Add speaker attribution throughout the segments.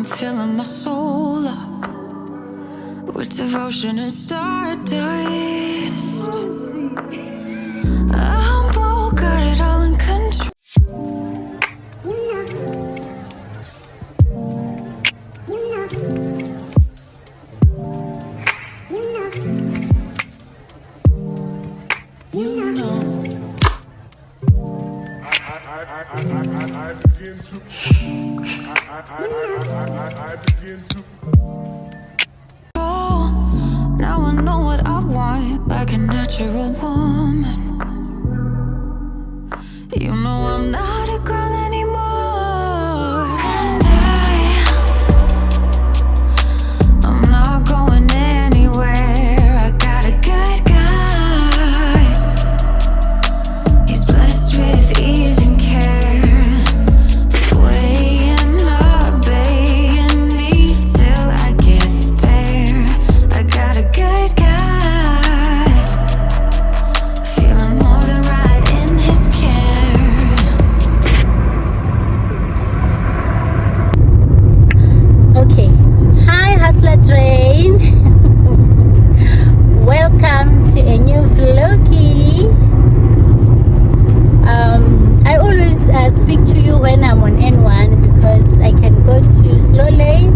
Speaker 1: I'm filling my soul up with devotion and stardust. I'm bold, got it all in control.
Speaker 2: I begin to.
Speaker 1: Now I know what I want, like a natural woman. You know I'm not a girl anymore, and I'm not going anywhere. I got a good guy. He's blessed with ease and care, swaying, obeying me till I get there. I got a good guy, feeling more than right in his care.
Speaker 3: Okay, hi Hustler Train. Welcome to a new vloggy. I always speak to you when I'm on N1 because I can go to slow lane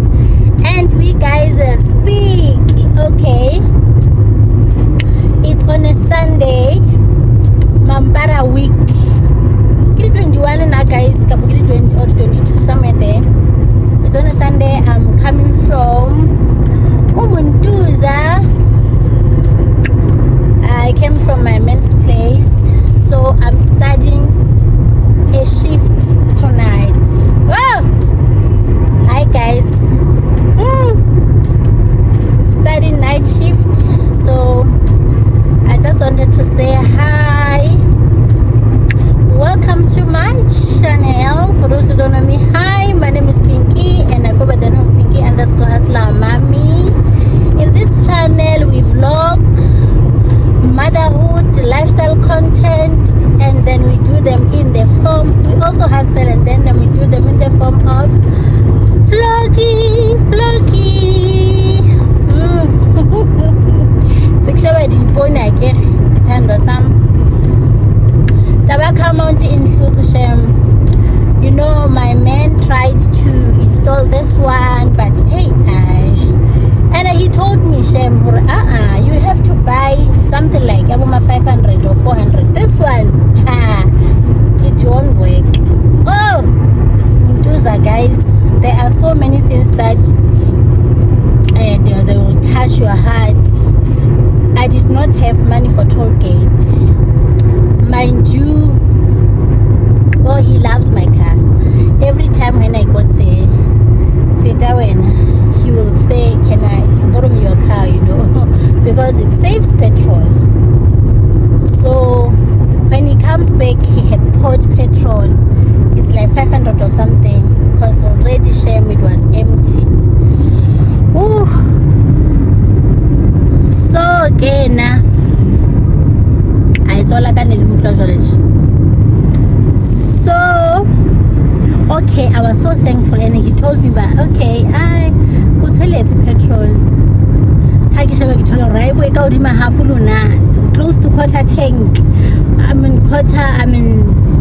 Speaker 3: and we guys speak. Okay, it's on a Sunday, Mambara week. Kili 21 na guys, kapukili 20 or 22 somewhere there. It's on a Sunday. I'm coming from Umuntuza. I came from my men's place, so I'm studying a shift tonight. Whoa! Hi guys. Studying night shift, so I just wanted to say hi. Welcome to my channel. For those who don't know me, hi, my name is Pinky and I go by the name of Pinky_Hustler_Mommy. In this channel we vlog motherhood, lifestyle content, and then we do them in the form, we also hustle, and then we do them in the form of vloggy. Sikushawa diponi ake sithandwa sam Tabaka Mount in Hlusham. You know, my man tried to install this one, but hey, and he told me, Shem, you have to buy something like 500 or 400. This one, it won't work. Oh, Nduza guys, there are so many things that they will touch your heart. I did not have money for toll gate. Mind you, oh, he loves my car. Every time when I got there, he will say, can I borrow me your car, you know, because it saves petrol. So when he comes back, he had poured petrol. It's like 500 or something, because already shame it was empty. Ooh. So again, it's all like so okay, I was so thankful, and he told me, but okay, I could tell it's petrol. Close to quarter tank.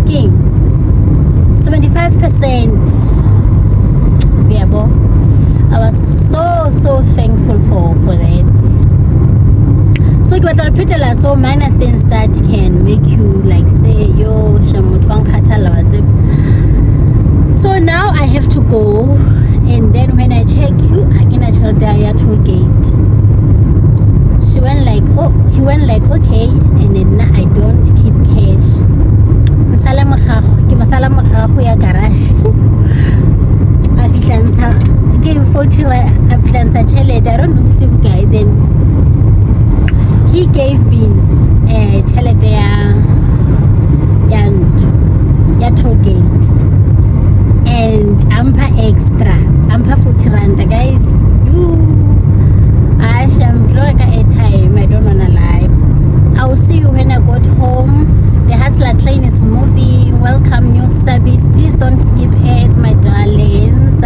Speaker 3: King 75%. Yeah, bo. I was so thankful for that. So it was a so minor things that can make you like say, yo, so now I have to go, and then when I check you, I can actually die at toll gate. He went like, okay, and then I don't keep cash. Ya garage. I gave 40. I don't know the guy. Then he gave me a chelete ya toll gate and amper extra, amper 40 rand, guys. I sham like a time. I don't wanna lie. I will see you when I got home. The Hustler Train is moving. Welcome new service. Please don't skip ads, my darlings.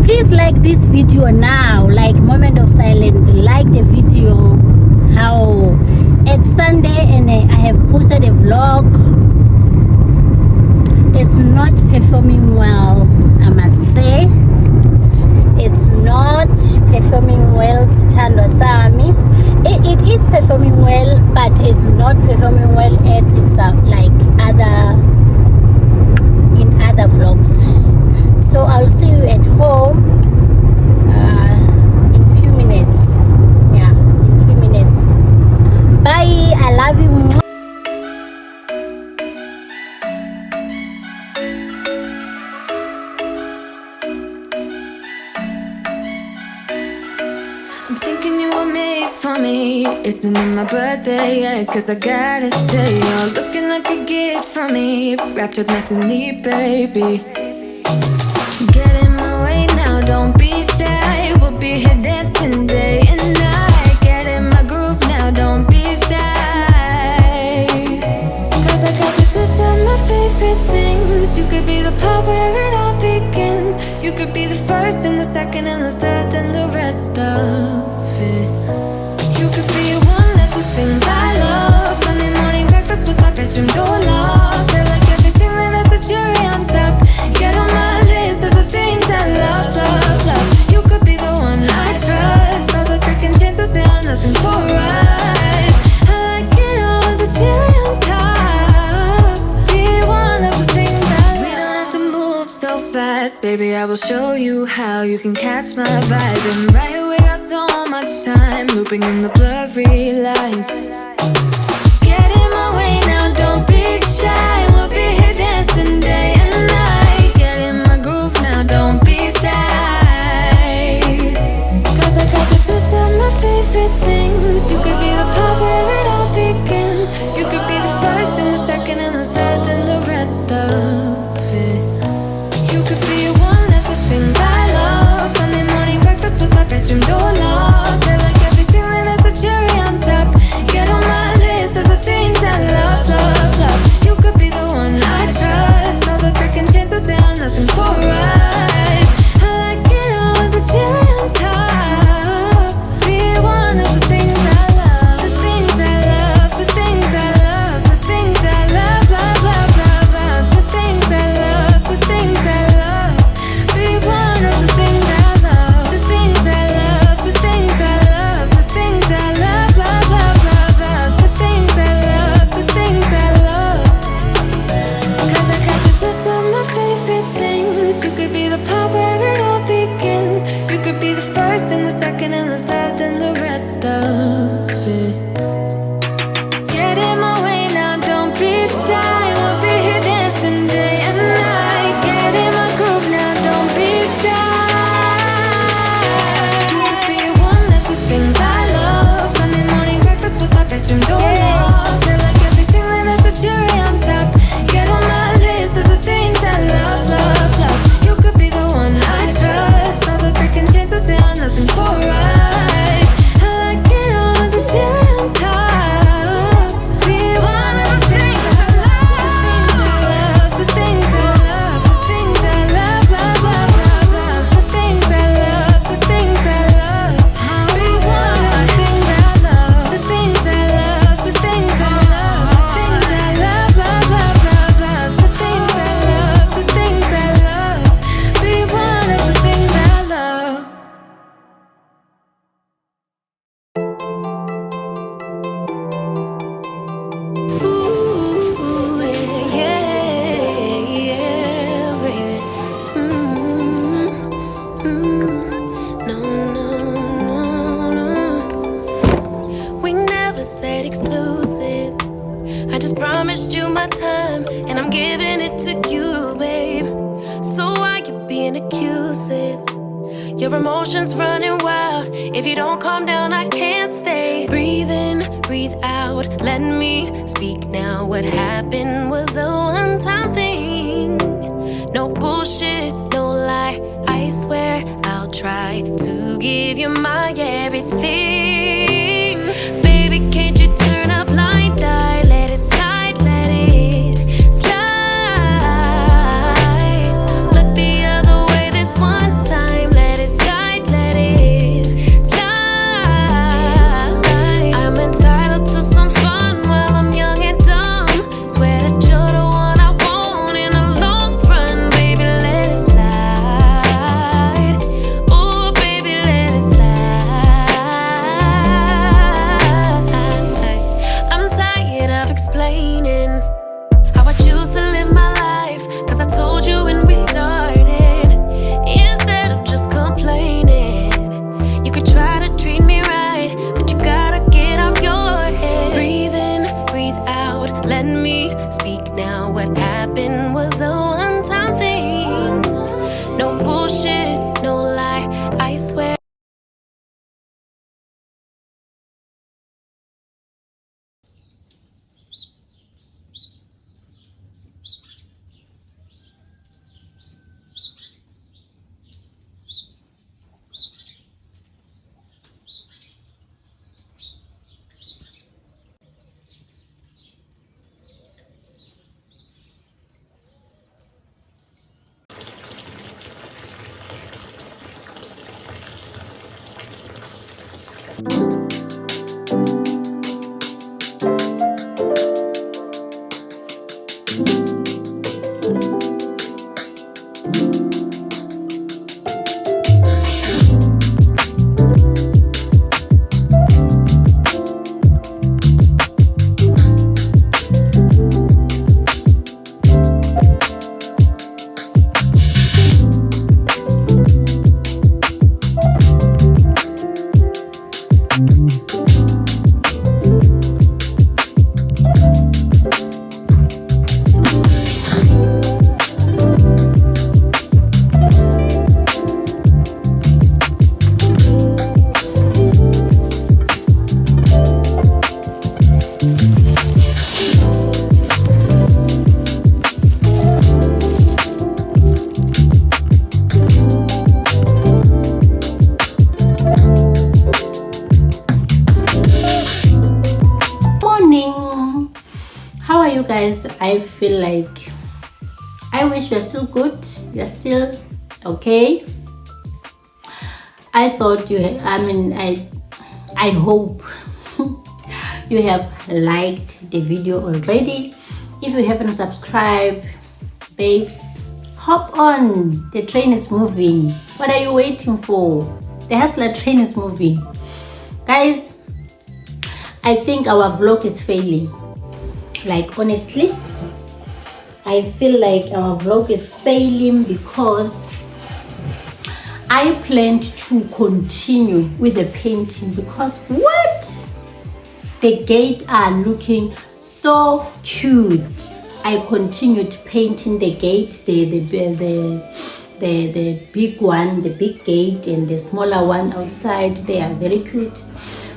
Speaker 3: Please like this video now, like moment of silence, like the video how it's Sunday and I have posted a vlog. It's not performing well, I must say. It's not performing well, Sithandwa Sami. It is performing well, but it's not performing well as it's like in other vlogs. So I'll see you at home in few minutes. Yeah, in few minutes. Bye. I love you.
Speaker 1: I'm thinking you were made for me. Isn't it my birthday yet? Cause I gotta say, you're looking like a gift for me. Wrapped up nice and neat, baby. Get in my way now, don't be shy. We'll be here dancing day and night. Get in my groove now, don't be shy. Cause I got this list of my favorite things. You could be the part where it all begins. You could be the first and the second and the third and the rest of it. You could be one of the things I love. Sunday morning breakfast with my bedroom door locked. I like everything that has a cherry on top. Get on my list of the things I love, love, love. You could be the one I trust. All the second chances, they are nothing for us. I like it all with the cherry on top. Be one of the things I love. We don't have to move so fast, baby, I will show you how you can catch my vibe. And right here we got so much time, looping in the blurry lights. Get in my way now, don't be shy. We'll be here dancing day and night. Get in my groove now, don't be shy. Cause I got this list of my favorite things. You could be the part where it all begins. You could be the first and the second and the third and the rest of it. You could be one of the things I love. Sunday morning breakfast with my bedroom door locked. I like everything that has a cherry on top. Get on my list of the things I love, love, love. You could be the one I trust. All the second chances, they are nothing for us. I like it all with the cherry on top. Be one of the things I love. The things I love, the things I love, the things I love, love, love, love, love. The things I love, the things I love. Be one of the things I love. The things I love, the things I love, the things I love, love, love, love, love. The things I love, the things I love. Cause I got this list of my favorite things. You could be the part where it all begins. You could be the first and the second and the third and the rest of it. Get in my way now, don't be shy. We'll be here dancing day and night. Get in my groove now, don't be shy. You could be one of the things I love. Sunday morning breakfast with my bedroom door locked. I like everything that has a cherry on top. Get on my list of the things I love, love, love. You could be the one I trust. All the second chances, they are nothing for us. I like it all with the cherry on top. Be one of the things I love. The things I love, the things I love, the things I love, love, love, love, love. The things I love, the things I love. Be one of the things I love. The things I love, the things I love, the things I love, love, love, love, love. The things I love, the things I love. Be one of the things I love. Ooh, yeah, yeah, baby. No, no.
Speaker 4: We never said exclusive. I just promised you my time, and I'm giving it to you, babe. So why you being accusive? Your emotions running wild. If you don't calm down, I can't stay. Breathe in, breathe out. Let me speak now. What happened was a one-time thing. No bullshit, no lie. I swear I'll try to give you my everything. Baby, can't you turn a blind eye? Let it slide, let it slide. Look the other way this one time. Let it slide.
Speaker 3: I feel like I wish you're still good, you're still okay. I thought I hope you have liked the video already. If you haven't subscribed, babes, hop on. The train is moving. What are you waiting for? The hustler train is moving. Guys, I think our vlog is failing. Like, honestly, I feel like our vlog is failing because I planned to continue with the painting because what? The gate are looking so cute. I continued painting the gate, the big one, the big gate, and the smaller one outside. They are very cute.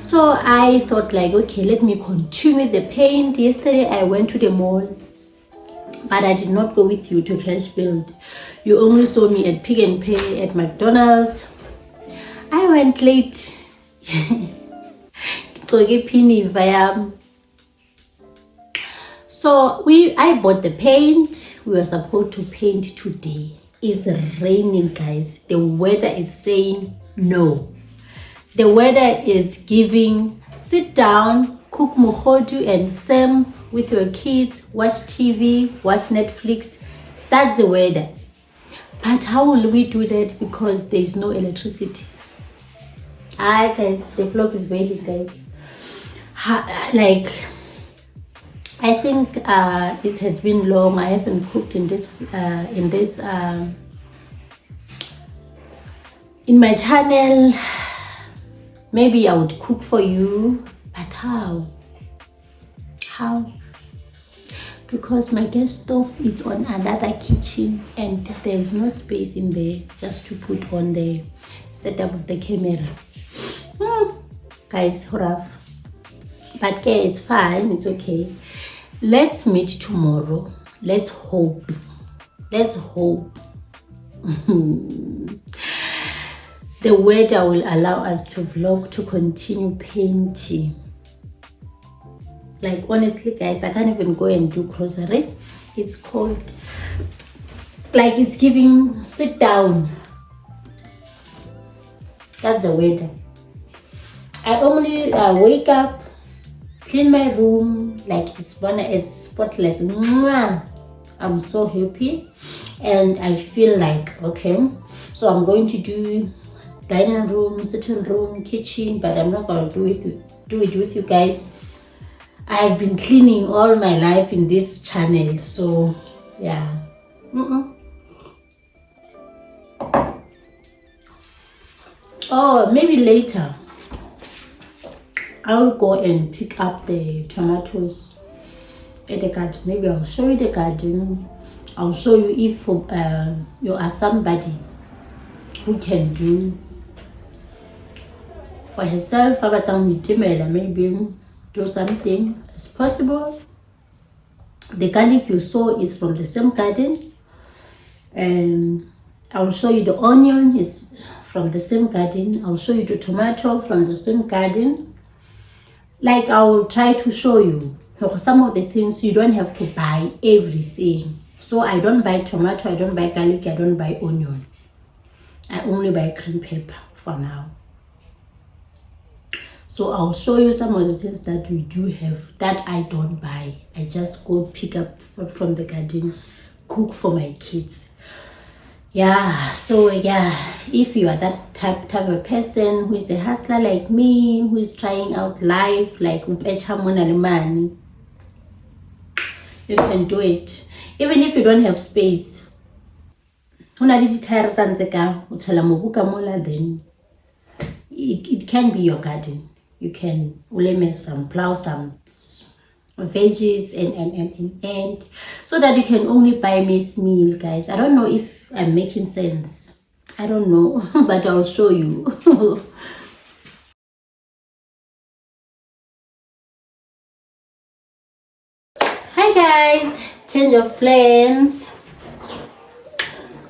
Speaker 3: So I thought like, okay, let me continue the paint. Yesterday I went to the mall, but I did not go with you to Cash Build. You only saw me at Pick and Pay, at McDonald's. I went late. So I bought the paint. We were supposed to paint today. It's raining, guys. The weather is saying no. The weather is giving sit down, cook mohodu and Sam with your kids, watch TV, watch Netflix. That's the weather. But how will we do that because there is no electricity? Guys, the vlog is waiting, guys. Like, I think it has been long. I haven't cooked in my channel. Maybe I would cook for you, but how? Because my gas stove is on another kitchen and there's no space in there just to put on the setup of the camera. Guys, rough. But okay, it's fine, it's okay. Let's meet tomorrow. Let's hope. The weather will allow us to vlog, to continue painting. Like, honestly, guys, I can't even go and do grocery. It's cold. Like, it's giving sit down. That's the weather. I only wake up, clean my room, like it's spotless. I'm so happy and I feel like, okay, so I'm going to do dining room, sitting room, kitchen, but I'm not going to do it with you guys. I've been cleaning all my life in this channel, so yeah. Oh, maybe later I'll go and pick up the tomatoes at the garden. Maybe I'll show you the garden. I'll show you if you are somebody who can do for herself. Maybe do something as possible. The garlic you saw is from the same garden, and I'll show you the onion is from the same garden. I'll show you the tomato from the same garden. Like, I will try to show you some of the things. You don't have to buy everything. So I don't buy tomato, I don't buy garlic, I don't buy onion. I only buy green pepper for now. So I'll show you some of the things that we do have that I don't buy. I just go pick up from the garden, cook for my kids. Yeah, so yeah, if you are that type of person who is a hustler like me, who is trying out life, like you can do it. Even if you don't have space, then it can be your garden. You can plow some veggies and so that you can only buy minced meal, guys. I don't know if I'm making sense. I don't know, but I'll show you. Hi guys, change of plans.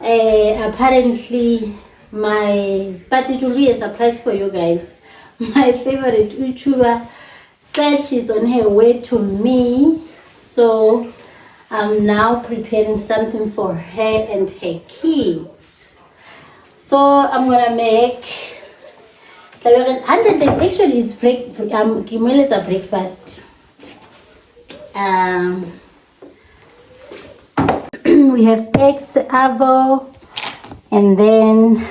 Speaker 3: Apparently but it will be a surprise for you guys. My favorite YouTuber said she's on her way to me, so I'm now preparing something for her and her kids. So I'm gonna make actually it's breakfast. We have eggs, avo, and then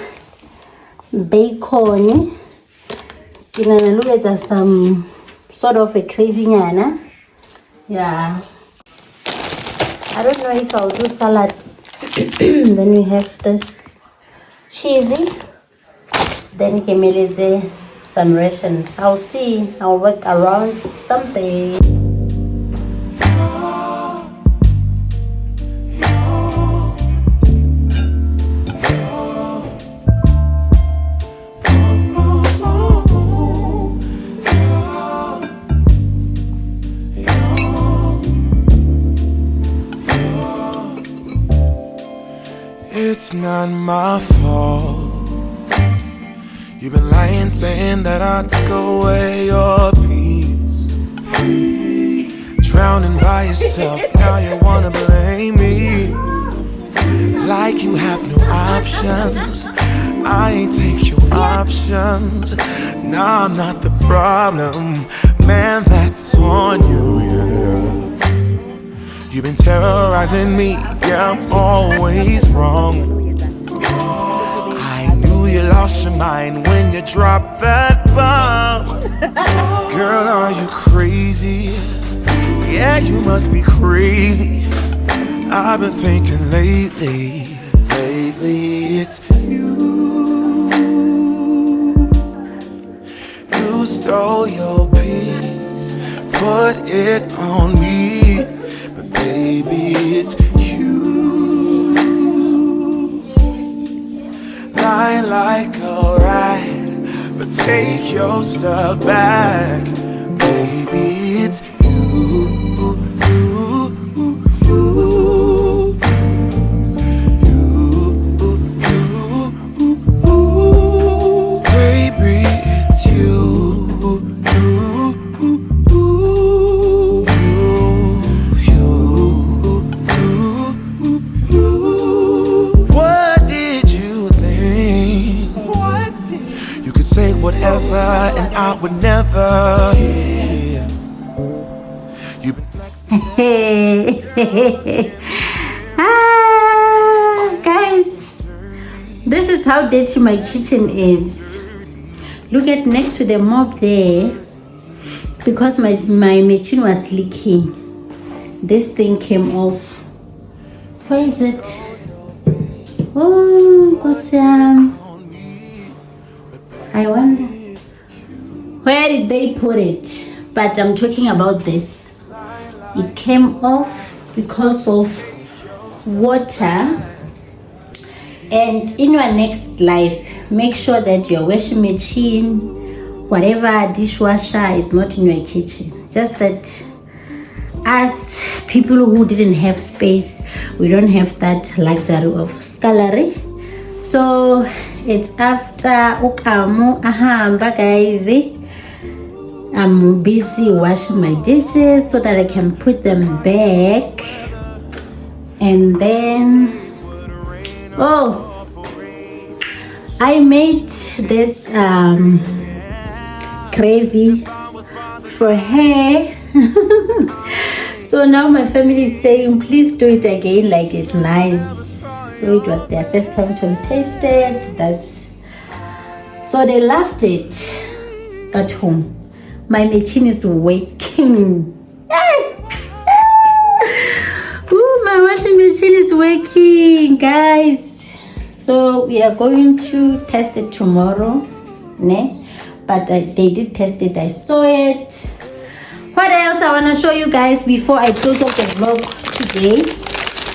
Speaker 3: bacon. Look at some sort of a craving, Anna. Yeah. I don't know if I'll do salad. Then we have this cheesy. Then Kemeleze some rations. I'll see. I'll work around something.
Speaker 5: It's not my fault. You've been lying, saying that I took away your peace. Drowning by yourself, now you wanna blame me. Like you have no options. I ain't take your options. Nah, I'm not the problem. Man, that's on you, yeah. You've been terrorizing me, yeah, I'm always wrong. I knew you lost your mind when you dropped that bomb. Girl, are you crazy? Yeah, you must be crazy. I've been thinking lately it's you. You stole your peace, put it on me. But baby, it's you. Lying like a rat, but take your stuff back. Baby, it's you. Baby, it's you. What did you think? You could say whatever and I would never hear. You've been flexing.
Speaker 3: Guys, this is how dirty my kitchen is. Look at next to the mop there, because my machine was leaking. This thing came off. Where is it? Oh, Kosiam. I wonder where did they put it? But I'm talking about this. It came off because of water. And in your next life, make sure that your washing machine, whatever dishwasher, is not in your kitchen. Just that as people who didn't have space, we don't have that luxury of scullery. So it's after Ukamu Ahamba, guys. I'm busy washing my dishes so that I can put them back. And then, oh, I made this gravy for her. So now my family is saying, please do it again, like it's nice. So it was their first time to taste it. So they loved it at home. My machine is working. Ooh, my washing machine is working, guys. So we are going to test it tomorrow, ne? But they did test it. I saw it. What else I want to show you guys before I close off the vlog today?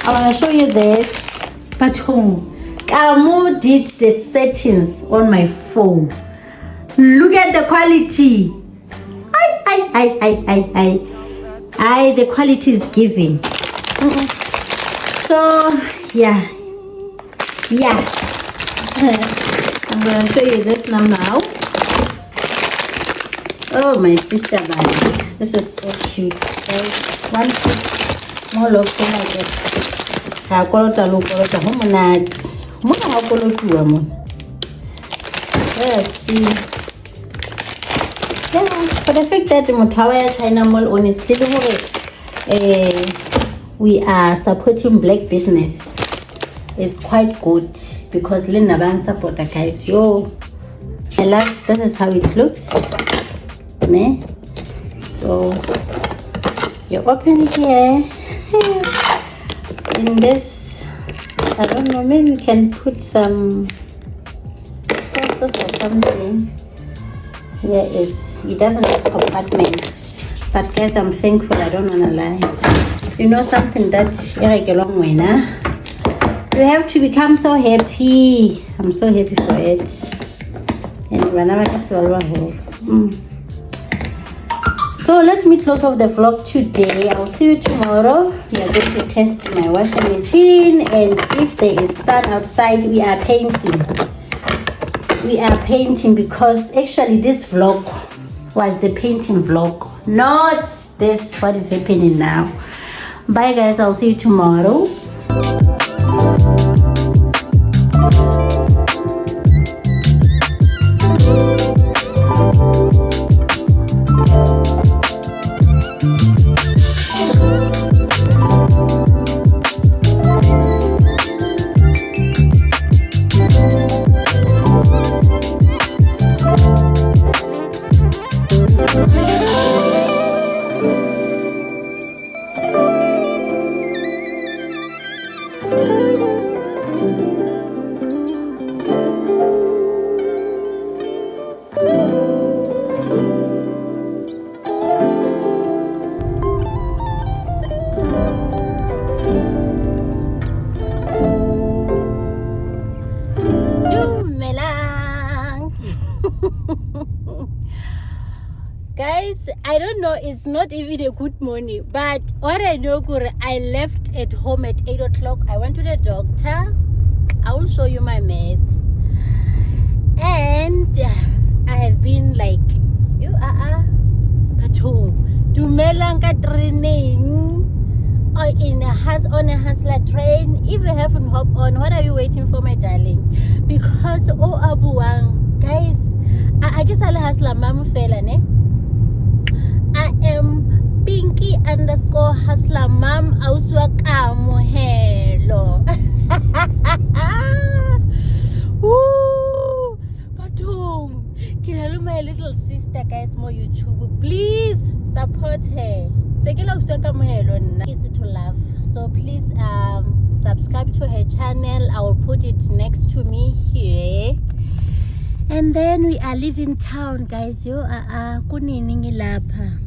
Speaker 3: I want to show you this. But Kamu did the settings on my phone. Look at the quality. The quality is giving. So yeah. I'm gonna show you this now. Oh, my sister, buddy. This is so cute, guys. mo lokho ke ha kolota lo kolota ho monate mo ha kolotuwa mo yes yeah for the fact that motho ya China Mall honestly le hore we are supporting black business is quite good because le nna ba support guys yo relax. This is how it looks ne? So you open here in this, I don't know, maybe we can put some sauces or something. Here is, it doesn't have compartments, but guys, I'm thankful, I don't wanna lie. You know something that like a long way now. You have to become so happy. I'm so happy for it. And so let me close off the vlog today. I'll see you tomorrow. We are going to test my washing machine, and if there is sun outside, we are painting. We are painting because actually this vlog was the painting vlog, not this what is happening now. Bye guys, I'll see you tomorrow. Guys, I don't know, it's not even a good morning, but what I know, I left at home at 8 o'clock. I went to the doctor. I will show you my meds, and I have been like but dumelanga training or on a hustler train. If you haven't hopped on, what are you waiting for, my darling? Because abuang guys, I guess I'll hustler mama fella ne. I am Pinky _hustler mom auswa kamohelo. Woo! Batung, can my little sister guys more YouTube? Please support her. Easy to love. So please subscribe to her channel. I will put it next to me here. And then we are leaving town, guys. Yo, kuniningi lapha.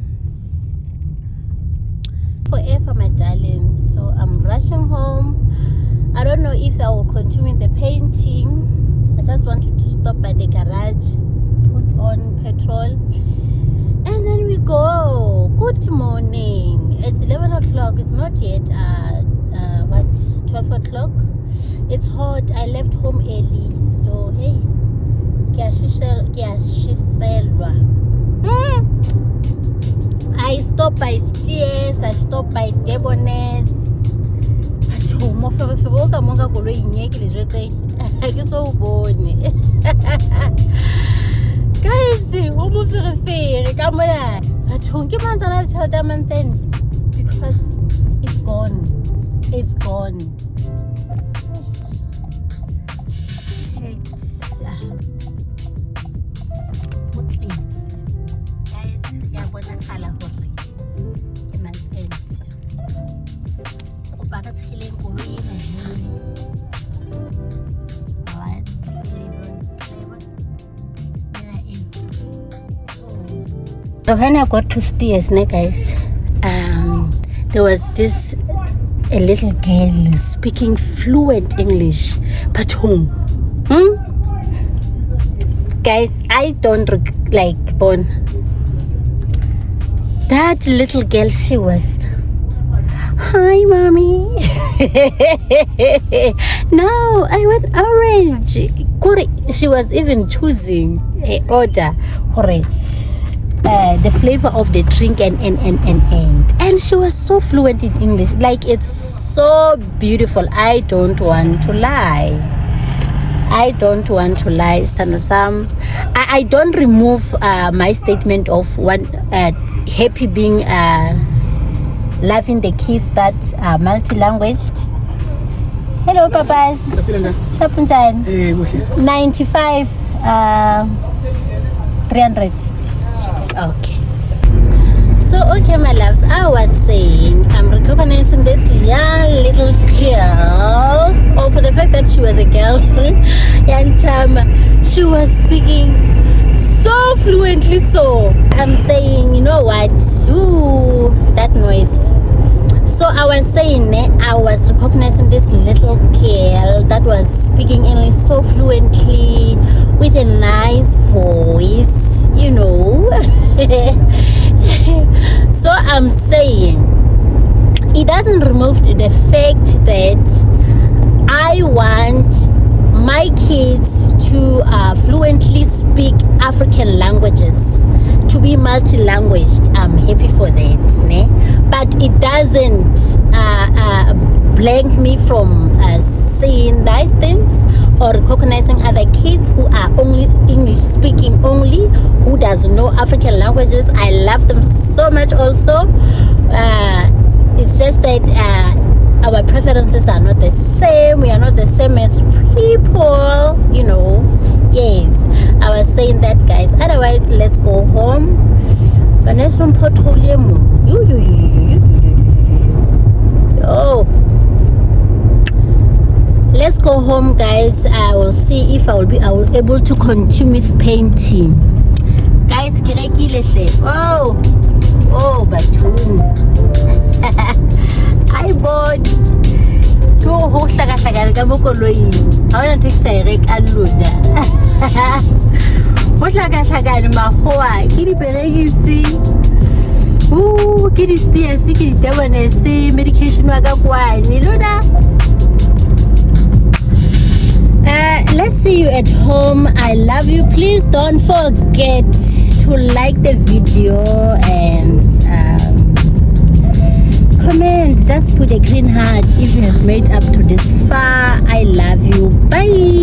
Speaker 3: Forever, my darlings. So I'm rushing home. I don't know if I will continue the painting. I just wanted to stop by the garage, put on petrol, and then we go. Good morning. It's 11 o'clock. It's not yet 12 o'clock. It's hot. I left home early. So hey. I stopped by Stairs, I stopped by Debonair's. Guys, because it's gone. It's gone. So when I got to Stairs, guys, there was a little girl speaking fluent English, but whom? Guys, I don't like Bon. That little girl, she was, hi mommy. No, I want orange. She was even choosing a order. the flavor of the drink and she was so fluent in English. Like, it's so beautiful. I don't want to lie. Stano Sam. I don't remove my statement of one happy being loving the kids that are multi-languaged. Hello, papas. Shapunjan. 95 300. Okay. So, okay, my loves, I was saying I'm recognizing this young little girl, or for the fact that she was a girl, and she was speaking so fluently. So I'm saying, you know what? Ooh, that noise. So I was saying, I was recognizing this little girl that was speaking English so fluently with a nice voice, you know. So I'm saying, it doesn't remove the fact that I want my kids to fluently speak African languages, to be multi-languaged. I'm happy for that, né? But it doesn't blank me from saying nice things or recognizing other kids who are only English speaking only, who doesn't know African languages. I love them so much also. It's just that our preferences are not the same. We are not the same as people, you know. Yes, I was saying that, guys. Otherwise, let's go home. Oh, let's go home, guys. I will see if I will be able to continue with painting, guys. Oh, Batum. I bought go ho hlaka ka bokoloi. I want to take direct unload. Ho hlaka makgoa ke diperekisi. Ke di-steers, ke di-tabanese, medication wa ka kwane loda. Let's see you at home. I love you. Please don't forget to like the video and comment. Just put a green heart if you have made up to this far. I love you. Bye.